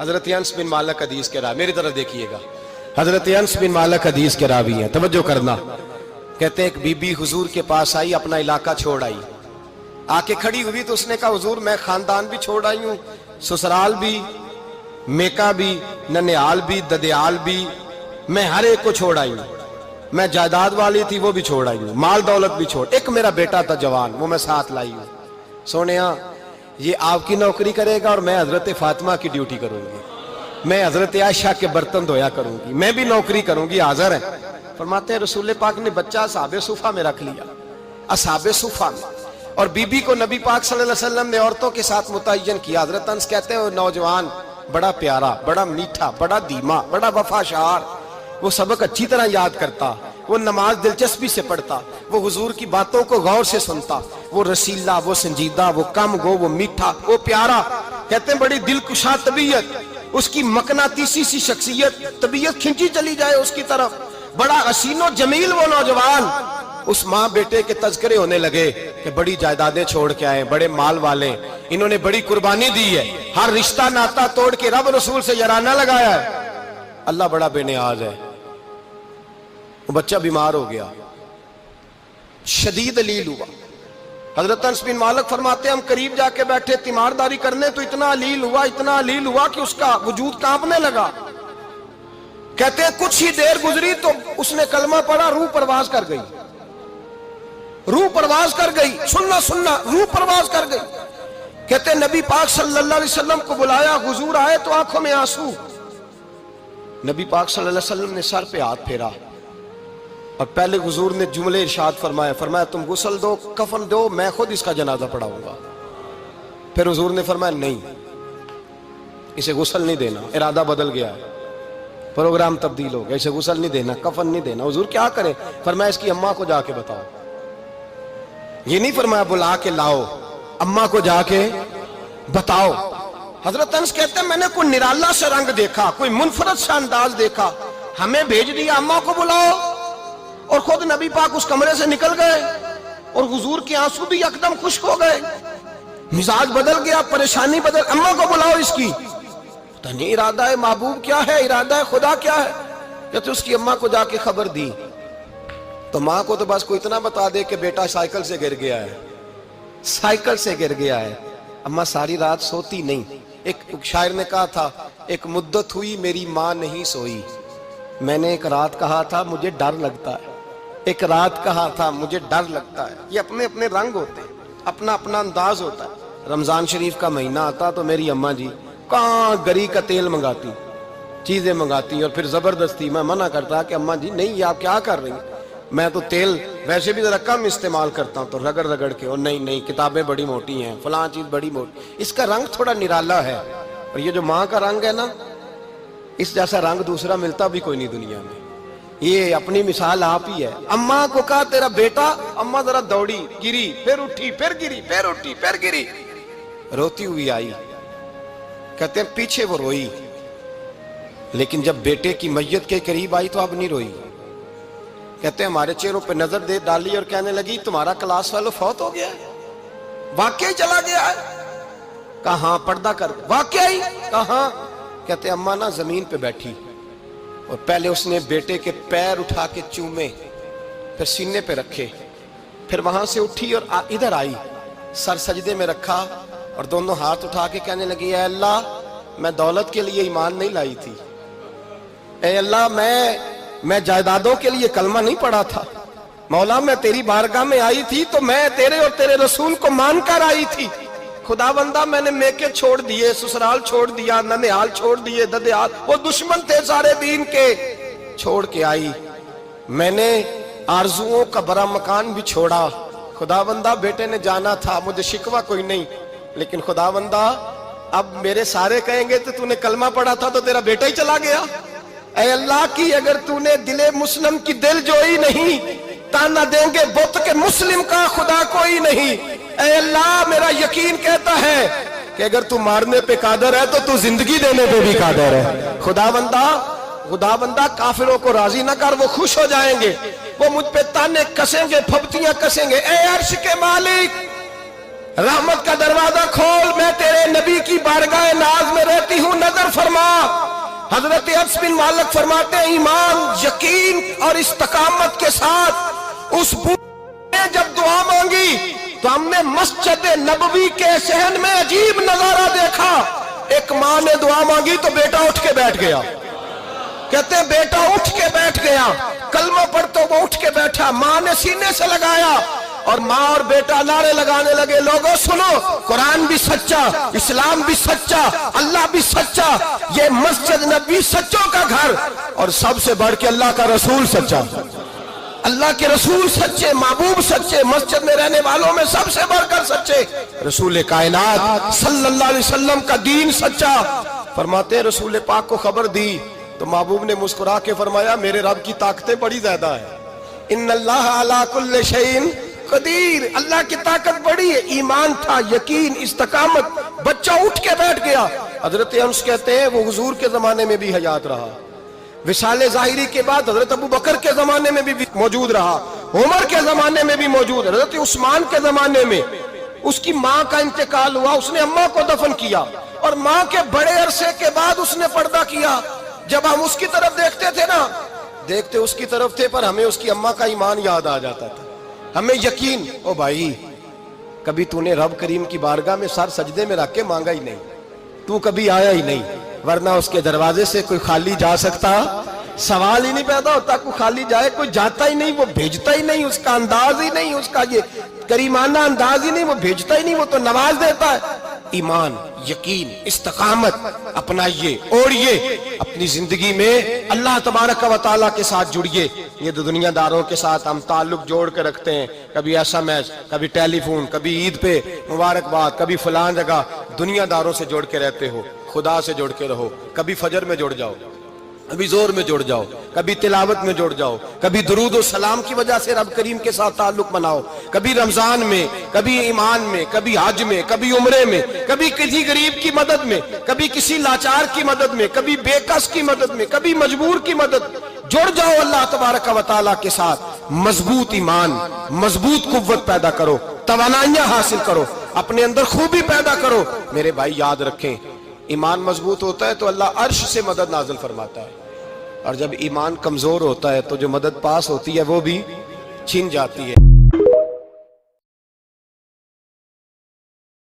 حضرت انس بن مالک حدیث کے راوی، میری طرف دیکھیے گا، حضرت انس بن مالک حدیث کے راوی ہیں، توجہ کرنا۔ کہتے ہیں ایک بی بی حضور کے پاس آئی، اپنا علاقہ چھوڑ آئی، آ کے کھڑی ہوئی تو اس نے کہا حضور میں خاندان بھی چھوڑ آئی ہوں، سسرال بھی، میکا بھی، ننیال بھی، ددیال بھی، میں ہر ایک کو چھوڑ آئی ہوں، میں جائیداد والی تھی وہ بھی چھوڑ آئی ہوں، مال دولت بھی چھوڑ، ایک میرا بیٹا تھا جوان وہ میں ساتھ لائی ہوں۔ سونیا یہ آپ کی نوکری کرے گا اور میں حضرت فاطمہ کی ڈیوٹی کروں گی، میں حضرت عائشہ کے برتن دھویا کروں گی، میں بھی نوکری کروں گی، حاضر ہے۔ فرماتے ہیں رسول پاک نے بچہ اصحاب صفہ میں رکھ لیا، اصحاب صفہ میں، اور بی بی کو نبی پاک صلی اللہ علیہ وسلم نے عورتوں کے ساتھ متعین کیا۔ حضرت انس کہتے ہیں وہ نوجوان بڑا پیارا، بڑا میٹھا، بڑا دھیما، بڑا وفاشار، وہ سبق اچھی طرح یاد کرتا، وہ نماز دلچسپی سے پڑھتا، وہ حضور کی باتوں کو غور سے سنتا، وہ رسیلا، وہ سنجیدہ، وہ کم گو، وہ میٹھا، وہ پیارا۔ کہتے ہیں بڑی دلکشا طبیعت، اس کی مقناطیسی سی شخصیت، طبیعت کھنچی چلی جائے اس کی طرف، بڑا حسین و جمیل وہ نوجوان۔ اس ماں بیٹے کے تذکرے ہونے لگے کہ بڑی جائیدادیں چھوڑ کے آئے، بڑے مال والے، انہوں نے بڑی قربانی دی ہے، ہر رشتہ ناتا توڑ کے رب رسول سے یارانہ لگایا ہے، اللہ بڑا بے نیاز ہے۔ وہ بچہ بیمار ہو گیا، شدید علیل ہوا۔ حضرت انس بن مالک فرماتے ہیں ہم قریب جا کے بیٹھے تیمارداری کرنے تو اتنا علیل ہوا کہ اس کا وجود کانپنے لگا۔ کہتے ہیں کچھ ہی دیر گزری تو اس نے کلمہ پڑھا، روح پرواز کر گئی، روح پرواز کر گئی، سننا روح پرواز کر گئی۔ کہتے ہیں نبی پاک صلی اللہ علیہ وسلم کو بلایا، حضور آئے تو آنکھوں میں آنسو۔ نبی پاک صلی اللہ علیہ وسلم نے سر پہ ہاتھ پھیرا اور پہلے حضور نے جملے ارشاد فرمایا تم غسل دو، کفن دو، میں خود اس کا جنازہ پڑھاؤں گا۔ پھر حضور نے فرمایا نہیں، اسے غسل نہیں دینا، ارادہ بدل گیا ہے، پروگرام تبدیل ہو گیا، اسے غسل نہیں دینا، کفن نہیں دینا۔ حضور کیا کرے؟ فرمایا اس کی اماں کو جا کے بتاؤ۔ یہ نہیں فرمایا بلا کے لاؤ، اماں کو جا کے بتاؤ۔ حضرت انس کہتے ہیں میں نے کوئی نرالا سے رنگ دیکھا، کوئی منفرد سا انداز دیکھا، ہمیں بھیج دیا اماں کو بلاؤ، اور خود نبی پاک اس کمرے سے نکل گئے، اور حضور کے آنسو بھی یکدم خشک ہو گئے، مزاج بدل گیا، پریشانی بدل، اماں کو بلاؤ اس کی۔ پتہ نہیں ارادہ ہے محبوب کیا ہے، ارادہ ہے خدا کیا ہے۔ کہتے اس کی اماں کو جا کے خبر دی تو ماں کو تو بس کوئی اتنا بتا دے کہ بیٹا سائیکل سے گر گیا ہے، سائیکل سے گر گیا ہے۔ اماں ساری رات سوتی نہیں۔ ایک شاعر نے کہا تھا ایک مدت ہوئی میری ماں نہیں سوئی، میں نے ایک رات کہا تھا مجھے ڈر لگتا ہے، ایک رات کہا تھا مجھے ڈر لگتا ہے۔ یہ اپنے اپنے رنگ ہوتے ہیں، اپنا اپنا انداز ہوتا ہے۔ رمضان شریف کا مہینہ آتا تو میری اماں جی کہاں گری کا تیل منگاتی، چیزیں منگاتی، اور پھر زبردستی میں منع کرتا کہ اماں جی نہیں، یہ آپ کیا کر رہی ہیں، میں تو تیل ویسے بھی ذرا کم استعمال کرتا ہوں، تو رگڑ رگڑ کے، اور نہیں کتابیں بڑی موٹی ہیں، فلاں چیز بڑی موٹی، اس کا رنگ تھوڑا نرالا ہے۔ اور یہ جو ماں کا رنگ ہے نا، اس جیسا رنگ دوسرا ملتا بھی کوئی نہیں دنیا میں۔ یہ اپنی مثال آپ ہی ہے۔ اماں کو کہا تیرا بیٹا، اماں ذرا دوڑی، گری، پھر اٹھی، پھر گری، پھر اٹھی، پھر گری، روتی ہوئی آئی۔ کہتے ہیں پیچھے وہ روئی، لیکن جب بیٹے کی میت کے قریب آئی تو اب نہیں روئی۔ کہتے ہیں ہمارے چہروں پہ نظر دے ڈالی اور کہنے لگی تمہارا کلاس فیلو فوت ہو گیا ہے، واقعی چلا گیا ہے؟ کہاں پردہ کر، واقعی کہاں؟ کہتے ہیں اماں نا زمین پہ بیٹھی، اور پہلے اس نے بیٹے کے پیر اٹھا کے چومے، پھر سینے پہ رکھے، پھر وہاں سے اٹھی اور ادھر آئی، سر سجدے میں رکھا اور دونوں ہاتھ اٹھا کے کہنے لگی اے اللہ میں دولت کے لیے ایمان نہیں لائی تھی، اے اللہ میں جائیدادوں کے لیے کلمہ نہیں پڑھا تھا، مولا میں تیری بارگاہ میں آئی تھی تو میں تیرے اور تیرے رسول کو مان کر آئی تھی، خدا بندہ میں نے میکے چھوڑ دیے، سسرال چھوڑ دیا، ننیال چھوڑ دیے، ددیال، وہ دشمن تھے سارے دین کے، چھوڑ کے آئی، میں نے آرزوؤں کا بڑا مکان بھی چھوڑا، خدا بندہ بیٹے نے جانا تھا، مجھے شکوہ کوئی نہیں، لیکن خدا بندہ اب میرے سارے کہیں گے تو نے کلمہ پڑھا تھا تو تیرا بیٹا ہی چلا گیا، اے اللہ کی اگر تو نے دل مسلم کی دل جوئی نہیں، تانا دیں گے بت کے مسلم کا خدا کوئی نہیں، اے اللہ میرا یقین کہتا ہے کہ اگر تو مارنے پہ قادر ہے تو تو زندگی دینے پہ بھی قادر ہے، خدا بندہ کافروں کو راضی نہ کر، وہ خوش ہو جائیں گے، وہ مجھ پہ تانے کسیں گے، پھپتیاں کسیں گے، اے عرش کے مالک رحمت کا دروازہ کھول، میں تیرے نبی کی بارگاہ ناز میں رہتی ہوں، نظر فرما حضرت انس بن مالک فرماتے ہیں ایمان، یقین اور استقامت کے ساتھ اس بوڑھے نے جب دعا مانگی تو ہم نے مسجد نبوی کے صحن میں عجیب نظارہ دیکھا. ایک ماں نے دعا مانگی تو بیٹا اٹھ کے بیٹھ گیا. کہتے ہیں بیٹا اٹھ کے بیٹھ گیا، کلمہ پڑھ تو وہ اٹھ کے بیٹھا، ماں نے سینے سے لگایا اور ماں اور بیٹا نعرے لگانے لگے، لوگوں سنو، قرآن بھی سچا، اسلام بھی سچا، اللہ بھی سچا، یہ مسجد نبوی سچوں کا گھر، اور سب سے بڑھ کے اللہ کا رسول سچا، اللہ کے رسول سچے، محبوب سچے، مسجد میں رہنے والوں میں سب سے بڑھ کر سچے، رسول کائنات صلی اللہ علیہ وسلم کا دین سچا. فرماتے ہیں رسول پاک کو خبر دی تو محبوب نے مسکرا کے فرمایا میرے رب کی طاقتیں بڑی زیادہ ہیں، ان اللہ علی کل شیء قدیر، اللہ کی طاقت بڑی ہے. ایمان تھا، یقین، استقامت، بچہ اٹھ کے بیٹھ گیا. حضرت انس کہتے ہیں وہ حضور کے زمانے میں بھی حیات رہا، وصال ظاہری کے بعد حضرت ابو بکر کے زمانے میں بھی موجود رہا، عمر کے زمانے میں بھی موجود، حضرت عثمان کے زمانے میں اس کی ماں کا انتقال ہوا، اس نے اماں کو دفن کیا اور ماں کے بڑے عرصے کے بعد اس نے پردہ کیا. جب ہم اس کی طرف دیکھتے تھے نا، دیکھتے اس کی طرف تھے پر ہمیں اس کی اماں کا ایمان یاد آ جاتا تھا، ہمیں یقین. او بھائی، کبھی تو نے رب کریم کی بارگاہ میں سر سجدے میں رکھ کے مانگا ہی نہیں، تو کبھی آیا ہی نہیں، ورنہ اس کے دروازے سے کوئی خالی جا سکتا؟ سوال ہی نہیں پیدا ہوتا کوئی خالی جائے، کوئی جاتا ہی نہیں، وہ بھیجتا ہی نہیں، اس کا انداز ہی نہیں، اس کا یہ کریمانہ انداز ہی نہیں، وہ بھیجتا ہی نہیں، وہ تو نواز دیتا ہے. ایمان، یقین، استقامت اپنائیے، اوڑھیے اپنی زندگی میں، اللہ تبارک و تعالیٰ کے ساتھ جڑیے. یہ دنیا داروں کے ساتھ ہم تعلق جوڑ کے رکھتے ہیں، کبھی SMS، کبھی ٹیلی فون، کبھی عید پہ مبارکباد، کبھی فلان جگہ، دنیا داروں سے جوڑ کے رہتے ہو. خدا سے جوڑ کے رہو، کبھی فجر میں جڑ جاؤ، کبھی زور میں جڑ جاؤ، کبھی تلاوت میں جڑ جاؤ، کبھی درود و سلام کی وجہ سے رب کریم کے ساتھ تعلق بناؤ، کبھی رمضان میں، کبھی ایمان میں، کبھی حج میں، کبھی عمرے میں، کبھی کسی غریب کی مدد میں، کبھی کسی لاچار کی مدد میں، کبھی بے کس کی مدد میں، کبھی مجبور کی مدد. جڑ جاؤ اللہ تبارک و تعالیٰ کے ساتھ، مضبوط ایمان، مضبوط قوت پیدا کرو، توانائیاں حاصل کرو، اپنے اندر خوبی پیدا کرو. میرے بھائی یاد رکھیں، ایمان مضبوط ہوتا ہے تو اللہ عرش سے مدد نازل فرماتا ہے، اور جب ایمان کمزور ہوتا ہے تو جو مدد پاس ہوتی ہے وہ بھی چھن جاتی ہے.